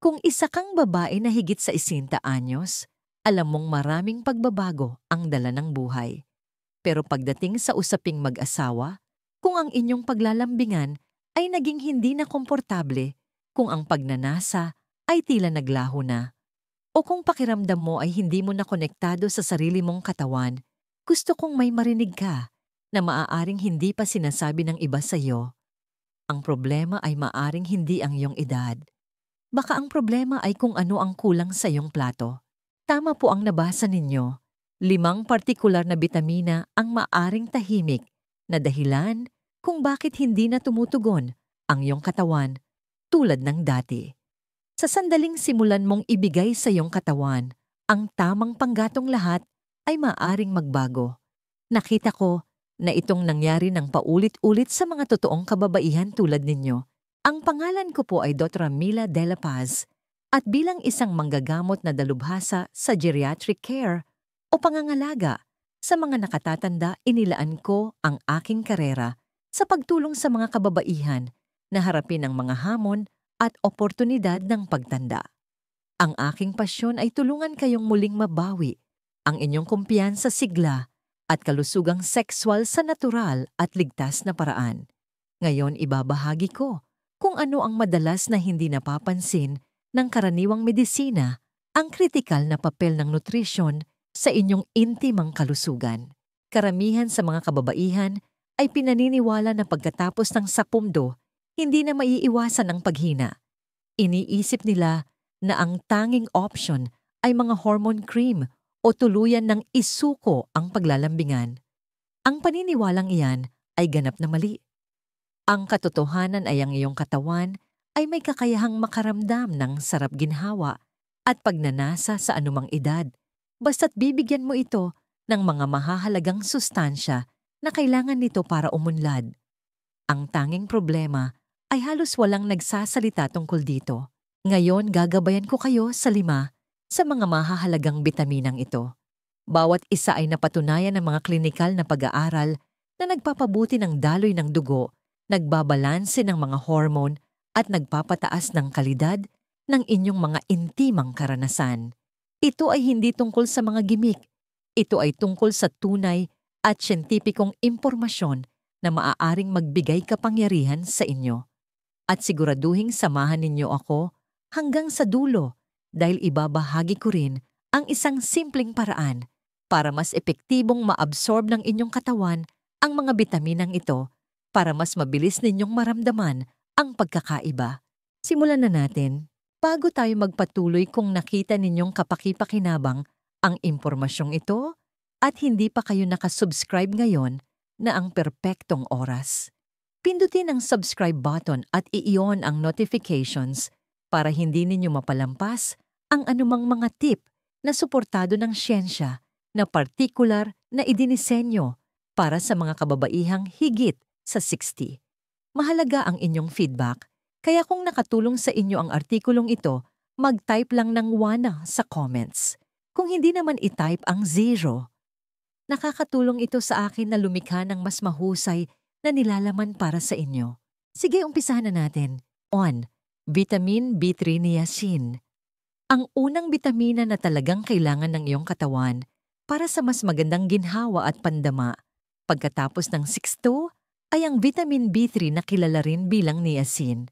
Kung isa kang babae na higit sa 60 anyos, alam mong maraming pagbabago ang dala ng buhay. Pero pagdating sa usaping mag-asawa, kung ang inyong paglalambingan ay naging hindi na komportable, kung ang pagnanasa ay tila naglaho na, o kung pakiramdam mo ay hindi mo na konektado sa sarili mong katawan, gusto kong may marinig ka na maaaring hindi pa sinasabi ng iba sa iyo. Ang problema ay maaring hindi ang iyong edad. Baka ang problema ay kung ano ang kulang sa iyong plato. Tama po ang nabasa ninyo. 5 partikular na bitamina ang maaring tahimik na dahilan kung bakit hindi na tumutugon ang iyong katawan tulad ng dati. Sa sandaling simulan mong ibigay sa iyong katawan ang tamang panggatong lahat ay maaring magbago. Nakita ko na itong nangyari ng paulit-ulit sa mga totoong kababaihan tulad ninyo. Ang pangalan ko po ay Dr. Mila De La Paz at bilang isang manggagamot na dalubhasa sa geriatric care o pangangalaga sa mga nakatatanda, inilaan ko ang aking karera sa pagtulong sa mga kababaihan na harapin ang mga hamon at oportunidad ng pagtanda. Ang aking pasyon ay tulungan kayong muling mabawi ang inyong kumpiyansa, sigla at kalusugang sexual sa natural at ligtas na paraan. Ngayon ibabahagi ko kung ano ang madalas na hindi napapansin ng karaniwang medisina, ang kritikal na papel ng nutrisyon sa inyong intimang kalusugan. Karamihan sa mga kababaihan ay pinaniniwala na pagkatapos ng 10, hindi na maiiwasan ang paghina. Iniisip nila na ang tanging option ay mga hormone cream o tuluyan ng isuko ang paglalambingan. Ang paniniwalang iyan ay ganap na mali. Ang katotohanan ay ang iyong katawan ay may kakayahang makaramdam ng sarap ginhawa at pagnanasa sa anumang edad, basta't bibigyan mo ito ng mga mahahalagang sustansya na kailangan nito para umunlad. Ang tanging problema ay halos walang nagsasalita tungkol dito. Ngayon gagabayan ko kayo sa 5 sa mga mahahalagang bitaminang ito. Bawat isa ay napatunayan ng mga klinikal na pag-aaral na nagpapabuti ng daloy ng dugo, nagbabalanse ng mga hormone at nagpapataas ng kalidad ng inyong mga intimang karanasan. Ito ay hindi tungkol sa mga gimmick. Ito ay tungkol sa tunay at siyentipikong impormasyon na maaaring magbigay kapangyarihan sa inyo. At siguraduhing samahan ninyo ako hanggang sa dulo dahil ibabahagi ko rin ang isang simpleng paraan para mas epektibong maabsorb ng inyong katawan ang mga bitaminang ito para mas mabilis ninyong maramdaman ang pagkakaiba. Simulan na natin. Bago tayo magpatuloy, kung nakita ninyong kapaki-pakinabang ang impormasyong ito at hindi pa kayo nakasubscribe ngayon na ang perpektong oras. Pindutin ang subscribe button at i-on ang notifications para hindi ninyo mapalampas ang anumang mga tip na suportado ng siyensya na partikular na idinisenyo para sa mga kababaihang higit sa 60. Mahalaga ang inyong feedback, kaya kung nakatulong sa inyo ang artikulong ito, mag-type lang ng 1 sa comments. Kung hindi naman i-type ang 0. Nakakatulong ito sa akin na lumikha ng mas mahusay na nilalaman para sa inyo. Sige, umpisahan na natin. 1. Vitamin B3 niacin. Ang unang bitamina na talagang kailangan ng iyong katawan para sa mas magandang ginhawa at pandama. Pagkatapos ng 6 ay ang vitamin B3 na kilala rin bilang niacin.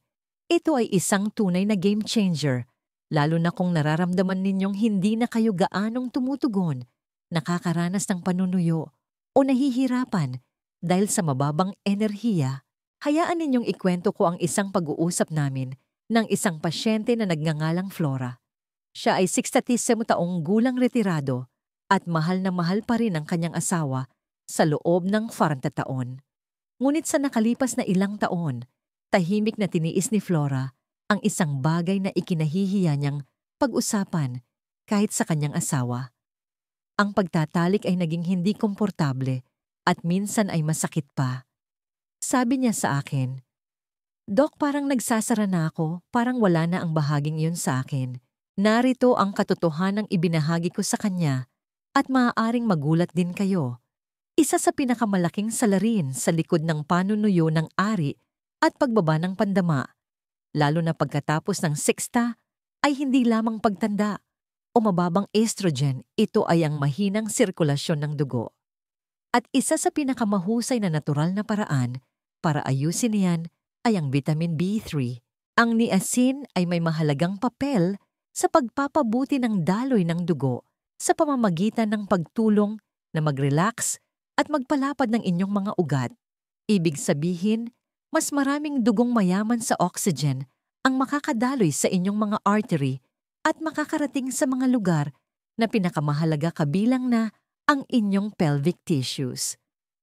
Ito ay isang tunay na game changer, lalo na kung nararamdaman ninyong hindi na kayo gaanong tumutugon, nakakaranas ng panunuyo o nahihirapan dahil sa mababang enerhiya. Hayaan ninyong ikwento ko ang isang pag-uusap namin ng isang pasyente na nagngangalang Flora. Siya ay 60 taong gulang retirado at mahal na mahal pa rin ang kanyang asawa sa loob ng 40 taon. Ngunit sa nakalipas na ilang taon, tahimik na tiniis ni Flora ang isang bagay na ikinahihiya niyang pag-usapan kahit sa kanyang asawa. Ang pagtatalik ay naging hindi komportable at minsan ay masakit pa. Sabi niya sa akin, "Dok, parang nagsasara na ako, parang wala na ang bahaging iyon sa akin." Narito ang katotohanang ibinahagi ko sa kanya at maaaring magulat din kayo. Isa sa pinakamalaking salarin sa likod ng panunuyo ng ari at pagbaba ng pandama, lalo na pagkatapos ng 6 ay hindi lamang pagtanda o mababang estrogen, ito ay ang mahinang sirkulasyon ng dugo. At isa sa pinakamahusay na natural na paraan para ayusin niyan ay ang vitamin B3. Ang niacin ay may mahalagang papel sa pagpapabuti ng daloy ng dugo sa pamamagitan ng pagtulong na mag-relax at magpalapad ng inyong mga ugat. Ibig sabihin, mas maraming dugong mayaman sa oxygen ang makakadaloy sa inyong mga artery at makakarating sa mga lugar na pinakamahalaga kabilang na ang inyong pelvic tissues.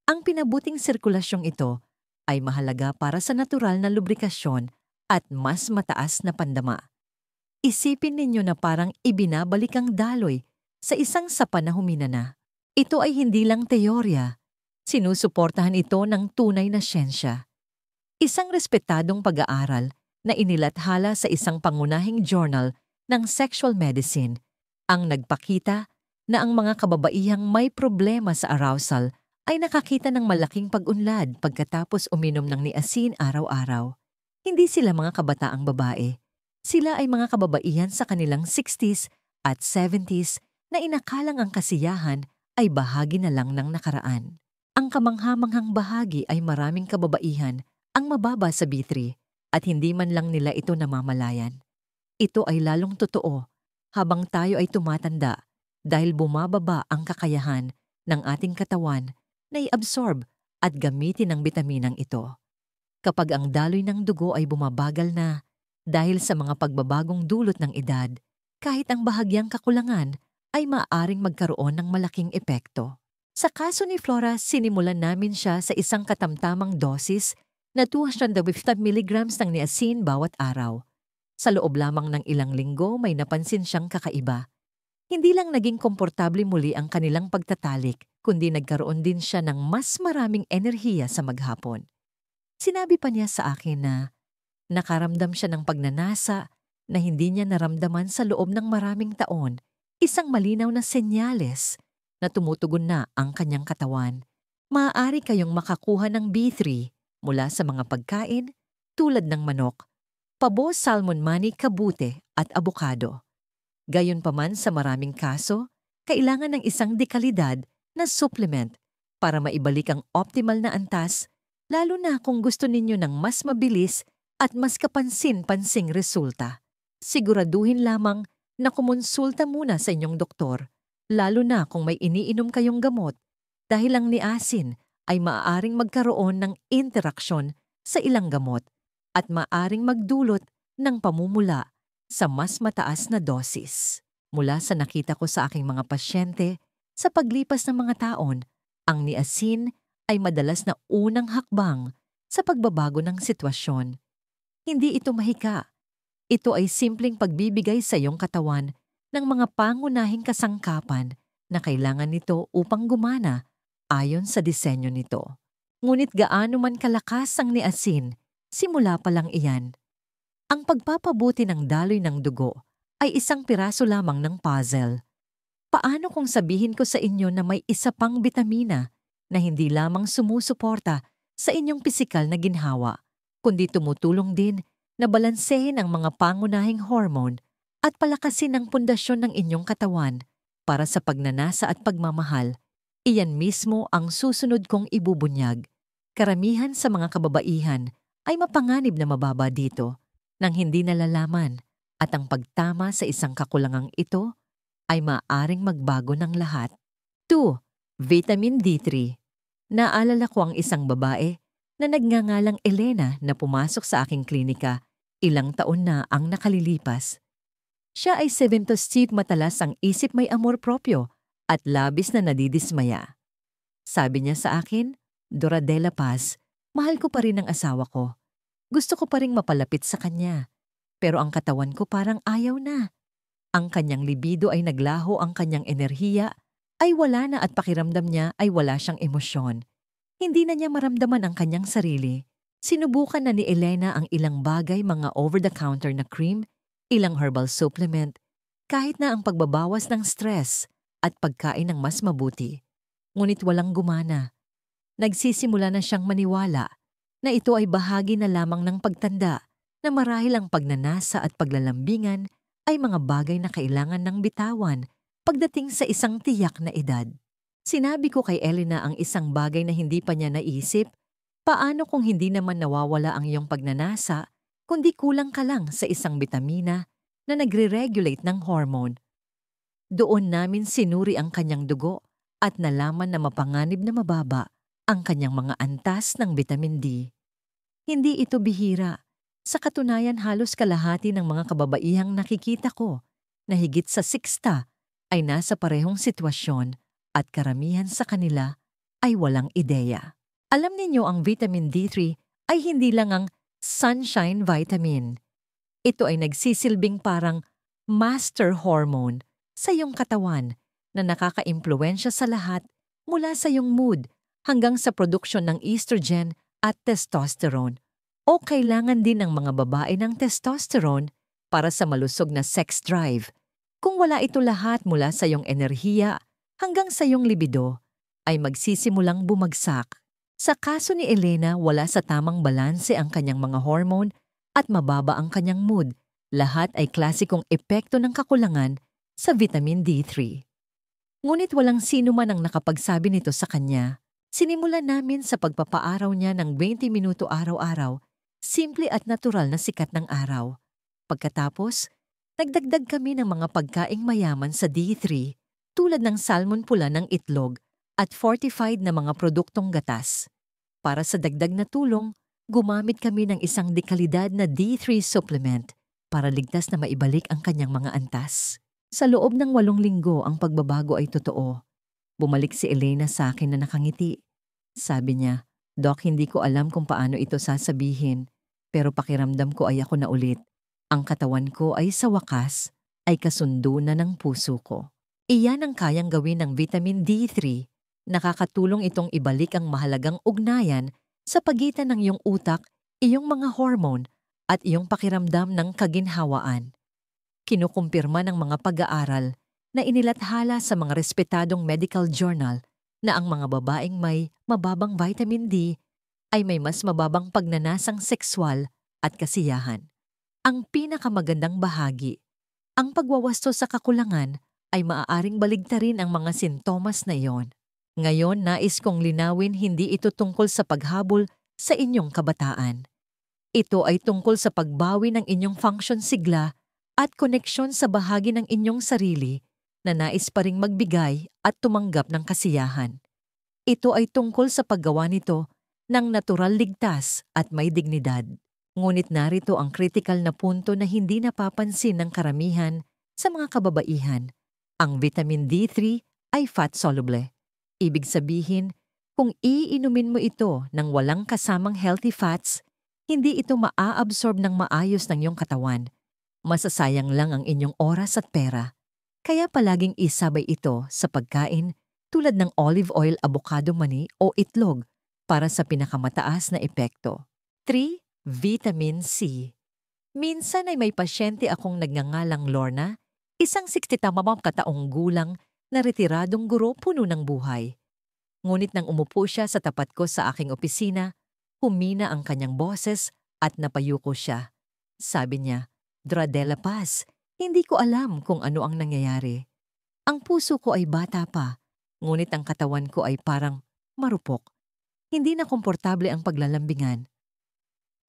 Ang pinabuting sirkulasyong ito ay mahalaga para sa natural na lubrikasyon at mas mataas na pandama. Isipin ninyo na parang ibinabalik ang daloy sa isang sapa na humina na. Ito ay hindi lang teorya. Sinusuportahan ito ng tunay na siyensya. Isang respetadong pag-aaral na inilathala sa isang pangunahing journal ng sexual medicine ang nagpakita na ang mga kababaihang may problema sa arousal ay nakakita ng malaking pag-unlad pagkatapos uminom ng niacin araw-araw. Hindi sila mga kabataang babae. Sila ay mga kababaihan sa kanilang 60s at 70s na inakalang ang kasiyahan ay bahagi na lang ng nakaraan. Ang kamanghamanghang bahagi ay maraming kababaihan ang mababa sa B3 at hindi man lang nila ito namamalayan. Ito ay lalong totoo habang tayo ay tumatanda dahil bumababa ang kakayahan ng ating katawan na i-absorb at gamitin ang bitaminang ito. Kapag ang daloy ng dugo ay bumabagal na dahil sa mga pagbabagong dulot ng edad, kahit ang bahagyang kakulangan ay maaaring magkaroon ng malaking epekto. Sa kaso ni Flora, sinimulan namin siya sa isang katamtamang dosis na 250 mg ng niacin bawat araw. Sa loob lamang ng ilang linggo may napansin siyang kakaiba. Hindi lang naging komportable muli ang kanilang pagtatalik, kundi nagkaroon din siya ng mas maraming enerhiya sa maghapon. Sinabi pa niya sa akin na nakaramdam siya ng pagnanasa na hindi niya naramdaman sa loob ng maraming taon, isang malinaw na senyales na tumutugon na ang kanyang katawan. Maaari kayong makakuha ng B3 mula sa mga pagkain tulad ng manok, pabo, salmon mani, kabute at abokado. Gayunpaman sa maraming kaso, kailangan ng isang dekalidad na supplement para maibalik ang optimal na antas, lalo na kung gusto ninyo ng mas mabilis at mas kapansin-pansing resulta. Siguraduhin lamang na kumonsulta muna sa inyong doktor, lalo na kung may iniinom kayong gamot dahil ang niacin ay maaaring magkaroon ng interaksyon sa ilang gamot at maaaring magdulot ng pamumula sa mas mataas na dosis. Mula sa nakita ko sa aking mga pasyente, sa paglipas ng mga taon, ang niacin ay madalas na unang hakbang sa pagbabago ng sitwasyon. Hindi ito mahika. Ito ay simpleng pagbibigay sa iyong katawan ng mga pangunahing kasangkapan na kailangan nito upang gumana ayon sa disenyo nito. Ngunit gaano man kalakas ang niacin, simula pa lang iyan. Ang pagpapabuti ng daloy ng dugo ay isang piraso lamang ng puzzle. Paano kung sabihin ko sa inyo na may isa pang bitamina na hindi lamang sumusuporta sa inyong pisikal na ginhawa, kundi tumutulong din na balansehin ang mga pangunahing hormone at palakasin ang pundasyon ng inyong katawan para sa pagnanasa at pagmamahal? Iyan mismo ang susunod kong ibubunyag. Karamihan sa mga kababaihan ay mapanganib na mababa dito nang hindi nalalaman at ang pagtama sa isang kakulangang ito ay maaaring magbago ng lahat. 2. Vitamin D3. Naalala ko ang isang babae na nagngangalang Elena na pumasok sa aking klinika. Ilang taon na ang nakalilipas. Siya ay seventos-tip, matalas ang isip, may amor propyo at labis na nadidismaya. Sabi niya sa akin, "Dora de la Paz, mahal ko pa rin ang asawa ko. Gusto ko pa rin mapalapit sa kanya. Pero ang katawan ko parang ayaw na. Ang kanyang libido ay naglaho, ang kanyang enerhiya ay wala na at pakiramdam niya ay wala siyang emosyon. Hindi na niya maramdaman ang kanyang sarili." Sinubukan na ni Elena ang ilang bagay, mga over-the-counter na cream, ilang herbal supplement, kahit na ang pagbabawas ng stress at pagkain ng mas mabuti. Ngunit walang gumana. Nagsisimula na siyang maniwala na ito ay bahagi na lamang ng pagtanda, na marahil ang pagnanasa at paglalambingan ay mga bagay na kailangan ng bitawan pagdating sa isang tiyak na edad. Sinabi ko kay Elena ang isang bagay na hindi pa niya naisip, paano kung hindi naman nawawala ang iyong pagnanasa, kundi kulang ka lang sa isang bitamina na nagre-regulate ng hormone. Doon namin sinuri ang kanyang dugo at nalaman na mapanganib na mababa ang kanyang mga antas ng vitamin D. Hindi ito bihira. Sa katunayan, halos kalahati ng mga kababaihang nakikita ko na higit sa 60 ay nasa parehong sitwasyon at karamihan sa kanila ay walang ideya. Alam ninyo, ang vitamin D3 ay hindi lang ang sunshine vitamin. Ito ay nagsisilbing parang master hormone sa iyong katawan na nakaka-impluwensya sa lahat mula sa iyong mood hanggang sa produksyon ng estrogen at testosterone. O kailangan din ng mga babae ng testosterone para sa malusog na sex drive. Kung wala ito lahat mula sa iyong enerhiya hanggang sa iyong libido, ay magsisimulang bumagsak. Sa kaso ni Elena, wala sa tamang balanse ang kanyang mga hormone at mababa ang kanyang mood. Lahat ay klasikong epekto ng kakulangan sa vitamin D3. Ngunit walang sino man ang nakapagsabi nito sa kanya. Sinimulan namin sa pagpapaaraw niya ng 20 minuto araw-araw, simple at natural na sikat ng araw. Pagkatapos, nagdagdag kami ng mga pagkaing mayaman sa D3 tulad ng salmon pula ng itlog at fortified na mga produktong gatas. Para sa dagdag na tulong, gumamit kami ng isang dekalidad na D3 supplement para ligtas na maibalik ang kanyang mga antas. Sa loob ng 8 linggo, ang pagbabago ay totoo. Bumalik si Elena sa akin na nakangiti. Sabi niya, "Doc, hindi ko alam kung paano ito sasabihin, pero pakiramdam ko ay ako na ulit. Ang katawan ko ay sa wakas ay kasundo na ng puso ko." Iyan ang kayang gawin ng vitamin D3. Nakakatulong itong ibalik ang mahalagang ugnayan sa pagitan ng iyong utak, iyong mga hormone at iyong pakiramdam ng kaginhawaan. Kinukumpirma ng mga pag-aaral na inilathala sa mga respetadong medical journal na ang mga babaeng may mababang vitamin D ay may mas mababang pagnanasang sexual at kasiyahan. Ang pinakamagandang bahagi, ang pagwawasto sa kakulangan ay maaaring baligtarin ang mga sintomas na iyon. Ngayon, nais kong linawin, hindi ito tungkol sa paghabol sa inyong kabataan. Ito ay tungkol sa pagbawi ng inyong function sigla at koneksyon sa bahagi ng inyong sarili na nais pa ring magbigay at tumanggap ng kasiyahan. Ito ay tungkol sa paggawa nito ng natural, ligtas at may dignidad. Ngunit narito ang kritikal na punto na hindi napapansin ng karamihan sa mga kababaihan. Ang vitamin D3 ay fat-soluble. Ibig sabihin, kung iinumin mo ito ng walang kasamang healthy fats, hindi ito maa-absorb ng maayos ng iyong katawan. Masasayang lang ang inyong oras at pera. Kaya palaging isabay ito sa pagkain tulad ng olive oil, avocado mani o itlog para sa pinakamataas na epekto. 3. Vitamin C. Minsan ay may pasyente akong nagngangalang Lorna, isang 60 kataong gulang na retiradong guro, puno ng buhay. Ngunit nang umupo siya sa tapat ko sa aking opisina, humina ang kanyang boses at napayuko siya. Sabi niya, "Dra de la Paz, hindi ko alam kung ano ang nangyayari. Ang puso ko ay bata pa, ngunit ang katawan ko ay parang marupok. Hindi na komportable ang paglalambingan."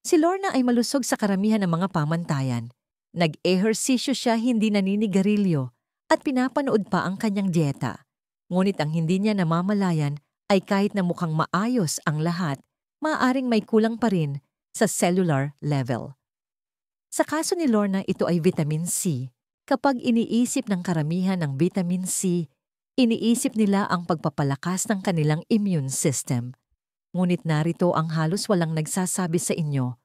Si Lorna ay malusog sa karamihan ng mga pamantayan. Nag-ehersisyo siya, hindi naninigarilyo, at pinapanood pa ang kanyang dieta. Ngunit ang hindi niya namamalayan ay kahit na mukhang maayos ang lahat, maaaring may kulang pa rin sa cellular level. Sa kaso ni Lorna, ito ay vitamin C. Kapag iniisip ng karamihan ng vitamin C, iniisip nila ang pagpapalakas ng kanilang immune system. Ngunit narito ang halos walang nagsasabi sa inyo.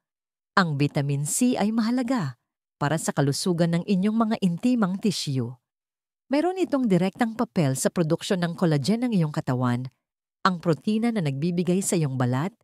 Ang vitamin C ay mahalaga para sa kalusugan ng inyong mga intimang tissue. Meron itong direktang papel sa produksyon ng collagen ng iyong katawan, ang protina na nagbibigay sa iyong balat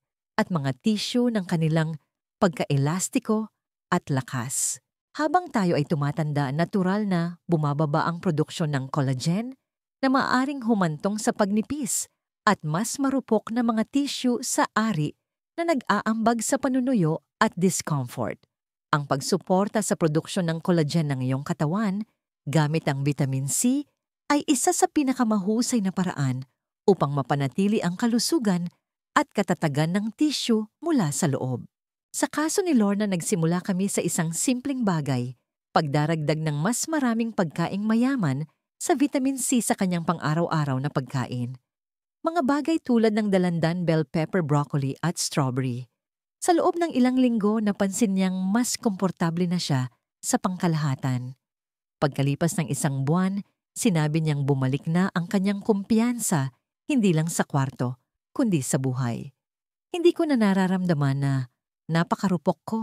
at mga tissue ng kanilang pagkaelastiko at lakas. Habang tayo ay tumatanda, natural na bumababa ang produksyon ng collagen na maaaring humantong sa pagnipis at mas marupok na mga tissue sa ari na nag-aambag sa panunuyo at discomfort. Ang pagsuporta sa produksyon ng collagen ng iyong katawan gamit ang vitamin C ay isa sa pinakamahusay na paraan upang mapanatili ang kalusugan at katatagan ng tissue mula sa loob. Sa kaso ni Lorna, nagsimula kami sa isang simpleng bagay, pagdaragdag ng mas maraming pagkaing mayaman sa vitamin C sa kanyang pang-araw-araw na pagkain. Mga bagay tulad ng dalandan, bell pepper, broccoli at strawberry. Sa loob ng ilang linggo, napansin niyang mas komportable na siya sa pangkalahatan. Pagkalipas ng isang buwan, sinabi niyang bumalik na ang kanyang kumpiyansa, hindi lang sa kwarto, kundi sa buhay. Hindi ko na nararamdaman na napakarupok ko,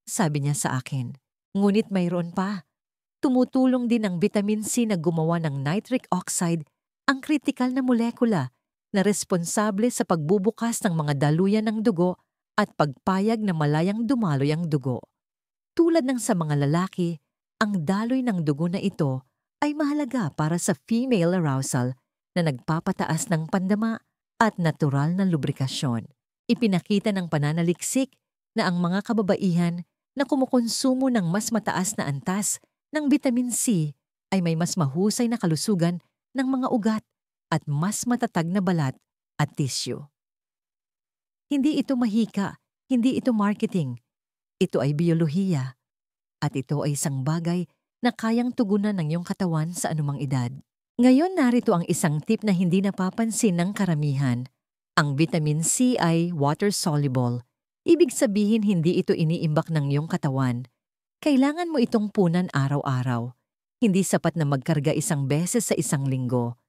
sabi niya sa akin. Ngunit mayroon pa. Tumutulong din ang vitamin C na gumawa ng nitric oxide, ang kritikal na molekula na responsable sa pagbubukas ng mga daluyan ng dugo at pagpayag na malayang dumaloy ang dugo. Tulad ng sa mga lalaki, ang daloy ng dugo na ito ay mahalaga para sa female arousal na nagpapataas ng pandama at natural na lubrikasyon. Ipinakita ng pananaliksik na ang mga kababaihan na kumukonsumo ng mas mataas na antas ng vitamin C ay may mas mahusay na kalusugan ng mga ugat at mas matatag na balat at tissue. Hindi ito mahika, hindi ito marketing. Ito ay biyolohiya. At ito ay isang bagay na kayang tugunan ng iyong katawan sa anumang edad. Ngayon narito ang isang tip na hindi napapansin ng karamihan. Ang vitamin C ay water-soluble. Ibig sabihin hindi ito iniimbak ng iyong katawan. Kailangan mo itong punan araw-araw. Hindi sapat na magkarga isang beses sa isang linggo.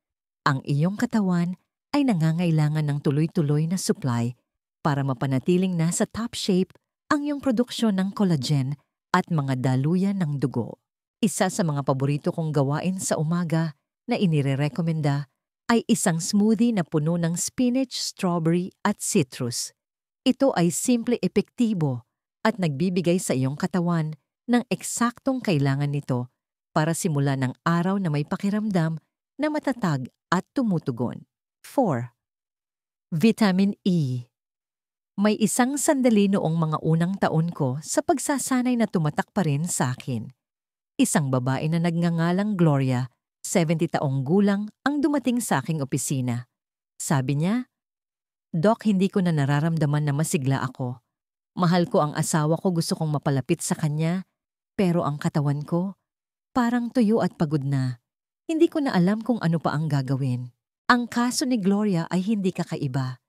Ang iyong katawan ay nangangailangan ng tuloy-tuloy na supply para mapanatiling nasa top shape ang iyong produksyon ng collagen at mga daluyan ng dugo. Isa sa mga paborito kong gawain sa umaga na inirerekomenda ay isang smoothie na puno ng spinach, strawberry at citrus. Ito ay simple, epektibo at nagbibigay sa iyong katawan ng eksaktong kailangan nito para simulan ng araw na may pakiramdam na matatag at tumutugon. 4. Vitamin E. May isang sandali noong mga unang taon ko sa pagsasanay na tumatak pa rin sa akin. Isang babae na nagngangalang Gloria, 70 taong gulang, ang dumating sa aking opisina. Sabi niya, "Doc, hindi ko na nararamdaman na masigla ako. Mahal ko ang asawa ko, gusto kong mapalapit sa kanya, pero ang katawan ko, parang tuyo at pagod na. Hindi ko na alam kung ano pa ang gagawin." Ang kaso ni Gloria ay hindi kakaiba.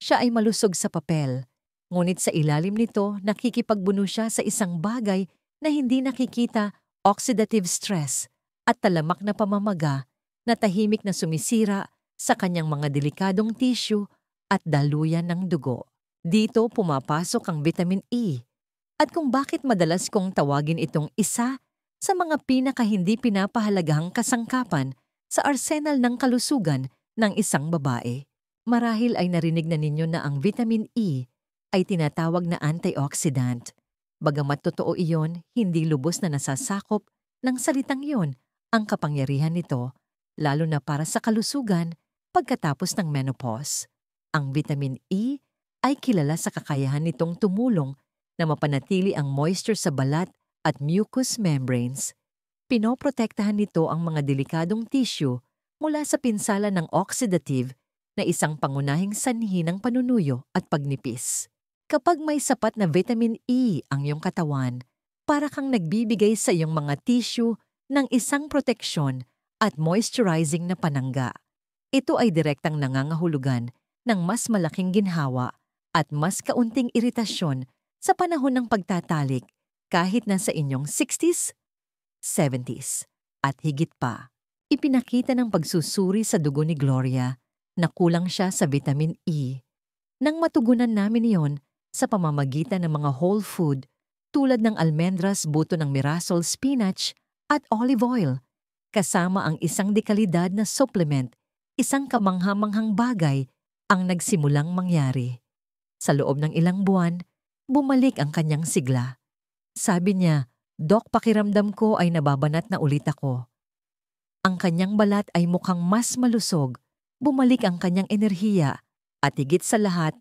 Siya ay malusog sa papel, ngunit sa ilalim nito nakikipagbuno siya sa isang bagay na hindi nakikita, oxidative stress at talamak na pamamaga na tahimik na sumisira sa kanyang mga delikadong tissue at daluyan ng dugo. Dito pumapasok ang vitamin E. At kung bakit madalas kong tawagin itong isa sa mga pinaka-hindi pinapahalagahang kasangkapan sa arsenal ng kalusugan ng isang babae. Marahil ay narinig na ninyo na ang vitamin E ay tinatawag na antioxidant. Bagamat totoo iyon, hindi lubos na nasasakop ng salitang iyon ang kapangyarihan nito, lalo na para sa kalusugan pagkatapos ng menopause. Ang vitamin E ay kilala sa kakayahan nitong tumulong na mapanatili ang moisture sa balat at mucous membranes. Pinoprotektahan nito ang mga delikadong tissue mula sa pinsala ng oxidative na isang pangunahing sanhi ng panunuyo at pagnipis. Kapag may sapat na vitamin E ang iyong katawan, para kang nagbibigay sa iyong mga tissue ng isang proteksyon at moisturizing na panangga. Ito ay direktang nangangahulugan ng mas malaking ginhawa at mas kaunting iritasyon sa panahon ng pagtatalik kahit nasa inyong 60s, 70s at higit pa. Ipinakita ng pagsusuri sa dugo ni Gloria na kulang siya sa vitamin E. Nang matugunan namin iyon sa pamamagitan ng mga whole food tulad ng almendras, buto ng mirasol, spinach at olive oil, kasama ang isang dekalidad na supplement, isang kamangha-manghang bagay ang nagsimulang mangyari. Sa loob ng ilang buwan, bumalik ang kanyang sigla. Sabi niya, "Doc, pakiramdam ko ay nababanat na ulit ako." Ang kanyang balat ay mukhang mas malusog, bumalik ang kanyang enerhiya, at higit sa lahat,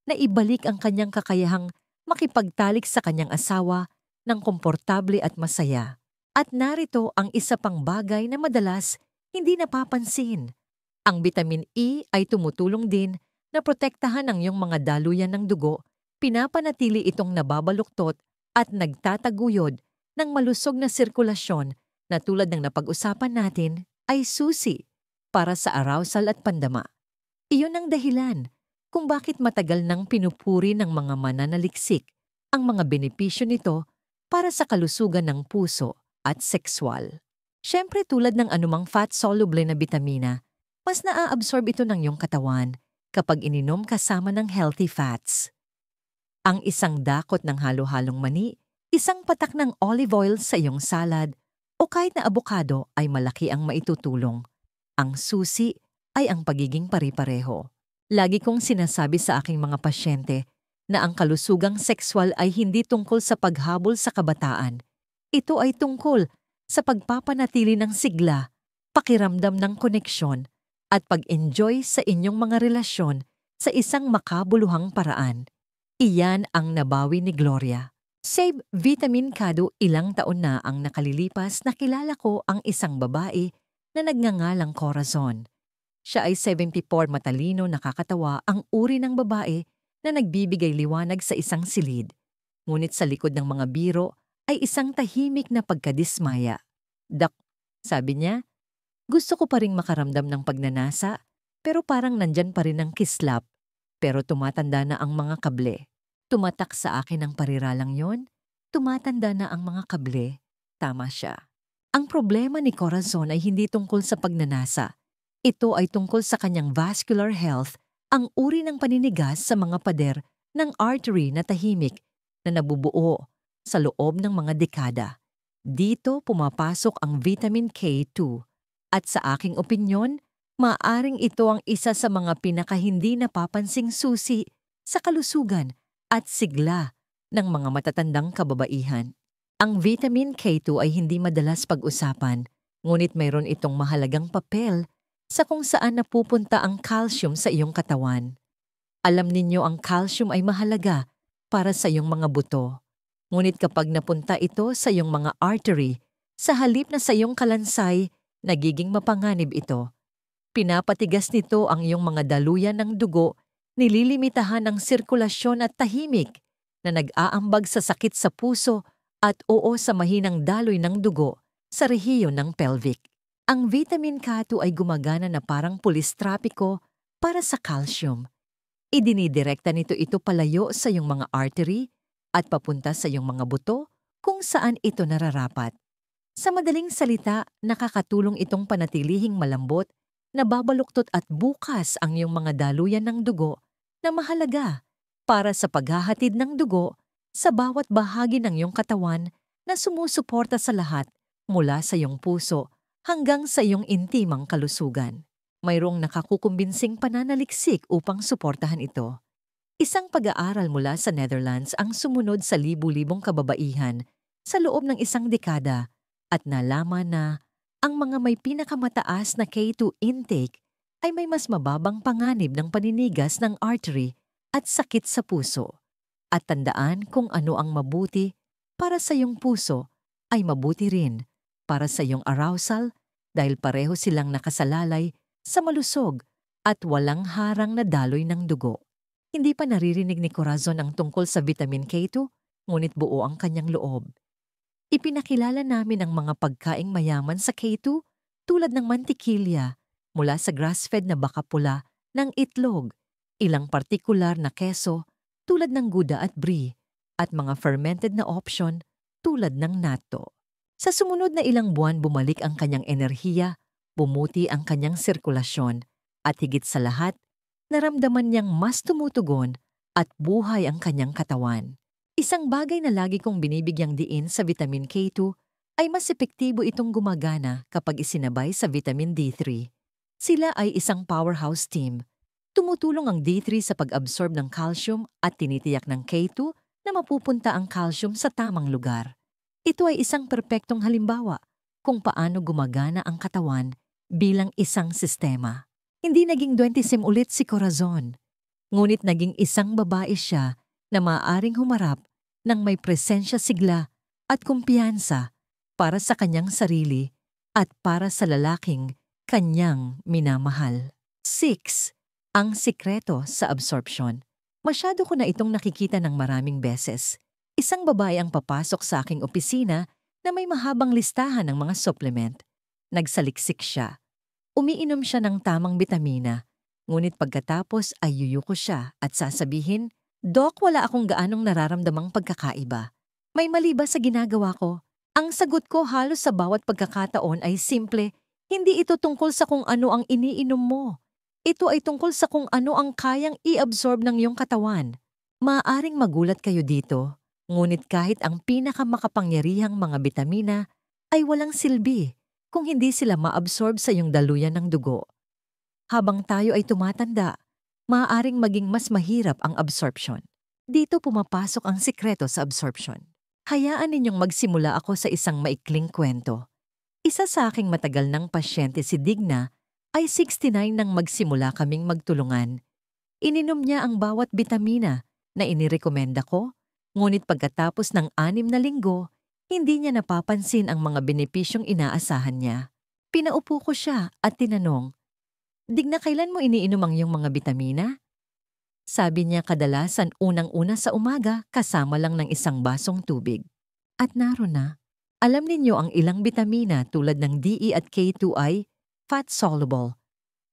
naibalik ang kanyang kakayahang makipagtalik sa kanyang asawa ng komportable at masaya. At narito ang isa pang bagay na madalas hindi napapansin. Ang vitamin E ay tumutulong din na protektahan ang iyong mga daluyan ng dugo, pinapanatili itong nababaluktot at nagtataguyod ng malusog na sirkulasyon na tulad ng napag-usapan natin ay susi para sa arousal at pandama. Iyon ang dahilan kung bakit matagal nang pinupuri ng mga mananaliksik ang mga benepisyo nito para sa kalusugan ng puso at sexual. Siyempre tulad ng anumang fat-soluble na bitamina, mas naa-absorb ito ng iyong katawan kapag ininom kasama ng healthy fats. Ang isang dakot ng halo-halong mani, isang patak ng olive oil sa iyong salad, o kahit na abokado ay malaki ang maitutulong. Ang susi ay ang pagiging pare-pareho. Lagi kong sinasabi sa aking mga pasyente na ang kalusugang sexual ay hindi tungkol sa paghabol sa kabataan. Ito ay tungkol sa pagpapanatili ng sigla, pakiramdam ng koneksyon, at pag-enjoy sa inyong mga relasyon sa isang makabuluhang paraan. Iyan ang nabawi ni Gloria. Save Vitamin Kado, ilang taon na ang nakalilipas na kilala ko ang isang babae na nagngangalang Corazon. Siya ay 74, matalino, nakakatawa, ang uri ng babae na nagbibigay liwanag sa isang silid. Ngunit sa likod ng mga biro ay isang tahimik na pagkadismaya. Dak, sabi niya, gusto ko pa ring makaramdam ng pagnanasa, pero parang nandyan pa rin ang kislap. Pero tumatanda na ang mga kable. Tumatak sa akin ang pariralang yon, tumatanda na ang mga kable. Tama siya. Ang problema ni Corazon ay hindi tungkol sa pagnanasa. Ito ay tungkol sa kanyang vascular health, ang uri ng paninigas sa mga pader ng artery na tahimik na nabubuo sa loob ng mga dekada. Dito pumapasok ang vitamin K2 at sa aking opinyon, maaring ito ang isa sa mga pinakahindi napapansing susi sa kalusugan at sigla ng mga matatandang kababaihan. Ang vitamin K2 ay hindi madalas pag-usapan, ngunit mayroon itong mahalagang papel sa kung saan napupunta ang calcium sa iyong katawan. Alam ninyo ang calcium ay mahalaga para sa iyong mga buto. Ngunit kapag napunta ito sa iyong mga artery, sa halip na sa iyong kalansay, nagiging mapanganib ito. Pinapatigas nito ang iyong mga daluyan ng dugo, nililimitahan ang sirkulasyon at tahimik na nag-aambag sa sakit sa puso at oo sa mahinang daloy ng dugo sa rehiyon ng pelvic. Ang vitamin K2 ay gumagana na parang pulis trapiko para sa calcium. Idinidirekta nito ito palayo sa iyong mga artery at papunta sa iyong mga buto kung saan ito nararapat. Sa madaling salita, nakakatulong itong panatilihing malambot, nababaluktot at bukas ang iyong mga daluyan ng dugo na mahalaga para sa paghahatid ng dugo sa bawat bahagi ng iyong katawan na sumusuporta sa lahat mula sa iyong puso hanggang sa iyong intimang kalusugan. Mayroong nakakukumbinsing pananaliksik upang suportahan ito. Isang pag-aaral mula sa Netherlands ang sumunod sa libu-libong kababaihan sa loob ng isang dekada at nalaman na ang mga may pinakamataas na K2 intake ay may mas mababang panganib ng paninigas ng artery at sakit sa puso. At tandaan kung ano ang mabuti para sa iyong puso ay mabuti rin para sa iyong arousal dahil pareho silang nakasalalay sa malusog at walang harang na daloy ng dugo. Hindi pa naririnig ni Corazon ang tungkol sa vitamin K2, ngunit buo ang kanyang loob. Ipinakilala namin ang mga pagkaing mayaman sa K2 tulad ng mantikilya mula sa grass-fed na baka pula ng itlog, ilang partikular na keso tulad ng Gouda at Brie, at mga fermented na option tulad ng natto. Sa sumunod na ilang buwan bumalik ang kanyang enerhiya, bumuti ang kanyang sirkulasyon, at higit sa lahat, naramdaman niyang mas tumutugon at buhay ang kanyang katawan. Isang bagay na lagi kong binibigyang diin sa vitamin K2 ay mas epektibo itong gumagana kapag isinabay sa vitamin D3. Sila ay isang powerhouse team. Tumutulong ang D3 sa pag-absorb ng calcium at tinitiyak ng K2 na mapupunta ang calcium sa tamang lugar. Ito ay isang perpektong halimbawa kung paano gumagana ang katawan bilang isang sistema. Hindi naging 20 ulit si Corazon, ngunit naging isang babae siya na maaaring humarap ng may presensya sigla at kumpiyansa para sa kanyang sarili at para sa lalaking kanyang minamahal. 6. Ang sikreto sa absorption. Masyado ko na itong nakikita ng maraming beses. Isang babae ang papasok sa aking opisina na may mahabang listahan ng mga supplement. Nagsaliksik siya. Umiinom siya ng tamang bitamina. Ngunit pagkatapos ay yuyuko siya at sasabihin, "Dok, wala akong gaanong nararamdamang pagkakaiba. May mali ba sa ginagawa ko?" Ang sagot ko halos sa bawat pagkakataon ay simple, hindi ito tungkol sa kung ano ang iniinom mo. Ito ay tungkol sa kung ano ang kayang i-absorb ng iyong katawan. Maaaring magulat kayo dito, ngunit kahit ang pinakamakapangyarihang mga bitamina ay walang silbi kung hindi sila ma-absorb sa iyong daluyan ng dugo. Habang tayo ay tumatanda, maaaring maging mas mahirap ang absorption. Dito pumapasok ang sikreto sa absorption. Hayaan ninyong magsimula ako sa isang maikling kwento. Isa sa aking matagal ng pasyente si Digna ay 69 nang magsimula kaming magtulungan. Ininom niya ang bawat bitamina na inirekomenda ko, ngunit pagkatapos ng 6 na linggo, hindi niya napapansin ang mga benepisyong inaasahan niya. Pinaupo ko siya at tinanong, "Digna, kailan mo iniinom ang iyong mga bitamina?" Sabi niya kadalasan unang-una sa umaga kasama lang ng isang basong tubig. At naroon na, alam ninyo ang ilang bitamina tulad ng DE at K2 ay fat-soluble,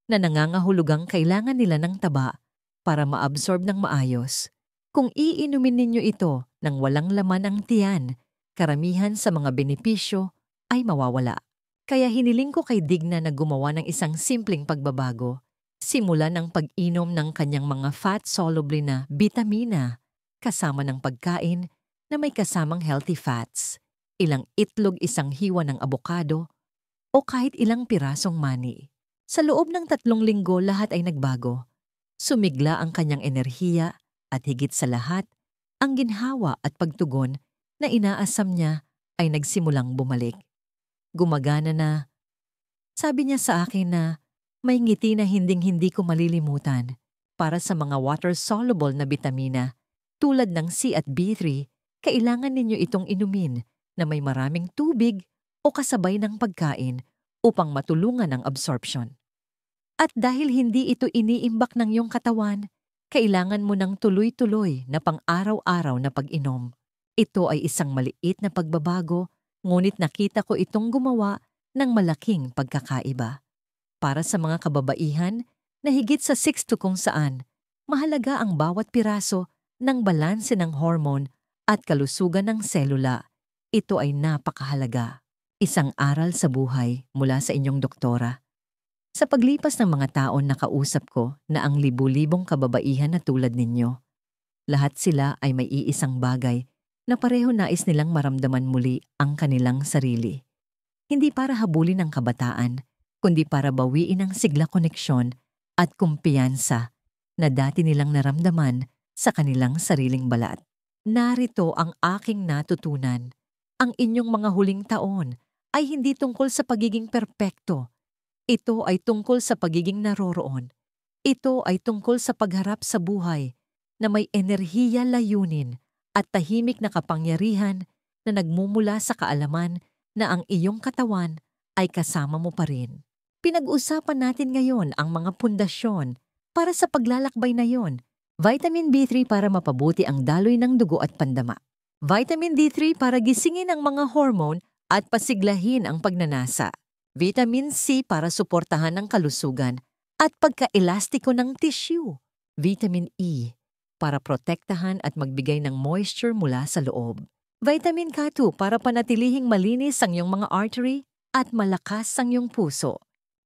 na nangangahulugang kailangan nila ng taba para ma-absorb ng maayos. Kung iinumin ninyo ito nang walang laman ang tiyan, karamihan sa mga benepisyo ay mawawala. Kaya hiniling ko kay Digna na gumawa ng isang simpleng pagbabago. Simula ng pag-inom ng kanyang mga fat-soluble na bitamina kasama ng pagkain na may kasamang healthy fats, ilang itlog, isang hiwa ng abokado, o kahit ilang pirasong mani. Sa loob ng 3 linggo lahat ay nagbago. Sumigla ang kanyang enerhiya at higit sa lahat, ang ginhawa at pagtugon na inaasam niya ay nagsimulang bumalik. Gumagana na. Sabi niya sa akin na may ngiti na hinding-hindi ko malilimutan. Para sa mga water-soluble na bitamina, tulad ng C at B3, kailangan ninyo itong inumin na may maraming tubig o kasabay ng pagkain upang matulungan ang absorption. At dahil hindi ito iniimbak ng iyong katawan, kailangan mo ng tuloy-tuloy na pang-araw-araw na pag-inom. Ito ay isang maliit na pagbabago, ngunit nakita ko itong gumawa ng malaking pagkakaiba. Para sa mga kababaihan na higit sa 6 kung saan, mahalaga ang bawat piraso ng balanse ng hormone at kalusugan ng selula. Ito ay napakahalaga. Isang aral sa buhay mula sa inyong doktora. Sa paglipas ng mga taon nakausap ko na ang libu-libong kababaihan na tulad ninyo, lahat sila ay may iisang bagay na pareho nais nilang maramdaman muli ang kanilang sarili. Hindi para habulin ang kabataan, kundi para bawiin ang sigla koneksyon at kumpiyansa na dati nilang naramdaman sa kanilang sariling balat. Narito ang aking natutunan. Ang inyong mga huling taon ay hindi tungkol sa pagiging perpekto. Ito ay tungkol sa pagiging naroroon. Ito ay tungkol sa pagharap sa buhay na may enerhiya, layunin at tahimik na kapangyarihan na nagmumula sa kaalaman na ang iyong katawan ay kasama mo pa rin. Pinag-usapan natin ngayon ang mga pundasyon para sa paglalakbay na yon. Vitamin B3 para mapabuti ang daloy ng dugo at pandama. Vitamin D3 para gisingin ang mga hormone at pasiglahin ang pagnanasa. Vitamin C para suportahan ang kalusugan at pagkaelastiko ng tissue. Vitamin E para protektahan at magbigay ng moisture mula sa loob. Vitamin K2 para panatilihing malinis ang iyong mga artery at malakas ang iyong puso.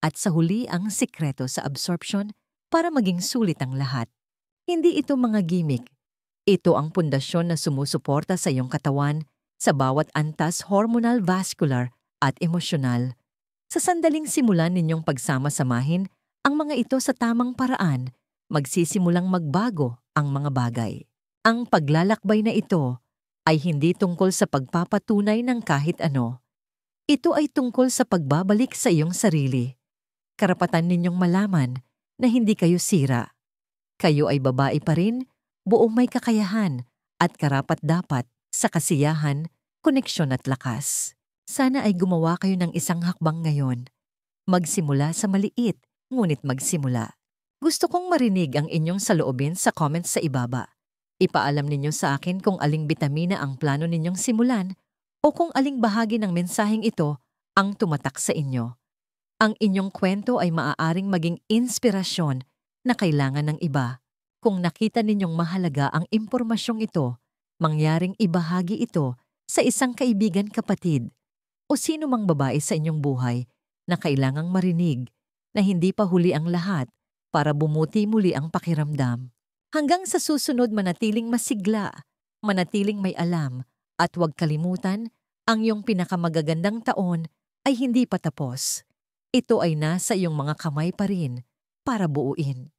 At sa huli ang sikreto sa absorption para maging sulit ang lahat. Hindi ito mga gimmick. Ito ang pundasyon na sumusuporta sa iyong katawan sa bawat antas hormonal, vascular at emosyonal. Sa sandaling simulan ninyong pagsama-samahin ang mga ito sa tamang paraan, magsisimulang magbago ang mga bagay. Ang paglalakbay na ito ay hindi tungkol sa pagpapatunay ng kahit ano. Ito ay tungkol sa pagbabalik sa iyong sarili. Karapatan ninyong malaman na hindi kayo sira. Kayo ay babae pa rin, buong may kakayahan at karapat-dapat sa kasiyahan koneksyon at lakas. Sana ay gumawa kayo ng isang hakbang ngayon. Magsimula sa maliit, ngunit magsimula. Gusto kong marinig ang inyong saloobin sa comments sa ibaba. Ipaalam ninyo sa akin kung aling bitamina ang plano ninyong simulan o kung aling bahagi ng mensaheng ito ang tumatak sa inyo. Ang inyong kwento ay maaaring maging inspirasyon na kailangan ng iba. Kung nakita ninyong mahalaga ang impormasyong ito, mangyaring ibahagi ito sa isang kaibigan kapatid o sino mang babae sa inyong buhay na kailangang marinig na hindi pa huli ang lahat para bumuti muli ang pakiramdam. Hanggang sa susunod, manatiling masigla, manatiling may alam, at huwag kalimutan, ang iyong pinakamagagandang taon ay hindi pa tapos. Ito ay nasa iyong mga kamay pa rin para buuin.